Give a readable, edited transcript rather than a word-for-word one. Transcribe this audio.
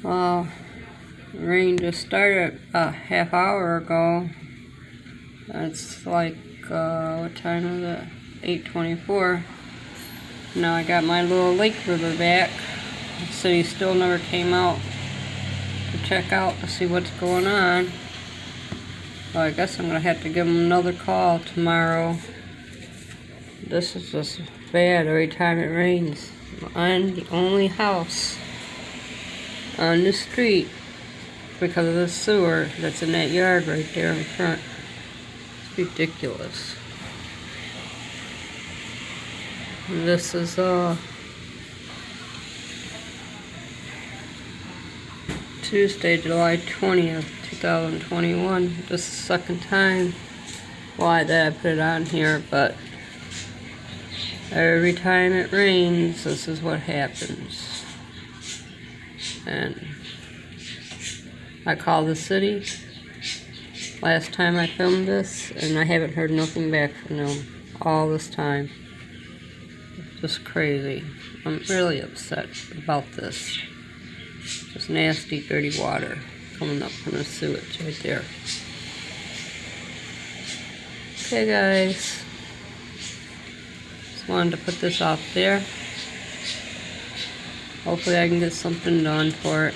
Well, rain just started a half hour ago. It's like, what time is it? 8:24. Now I got my little lake river back. The city still never came out to check out to see what's going on. Well, I guess I'm going to have to give them another call tomorrow. This is just bad every time it rains. I'm the only house on the street because of the sewer that's in that yard right there in front. It's ridiculous. And this is Tuesday, July 20th, 2021. This is the second time why that I put it on here, but every time it rains, this is what happens. And I called the city last time I filmed this, and I haven't heard nothing back from them all this time. Just crazy. I'm really upset about this. Just nasty, dirty water coming up from the sewage right there. Okay, guys. Just wanted to put this off there. Hopefully I can get something done for it.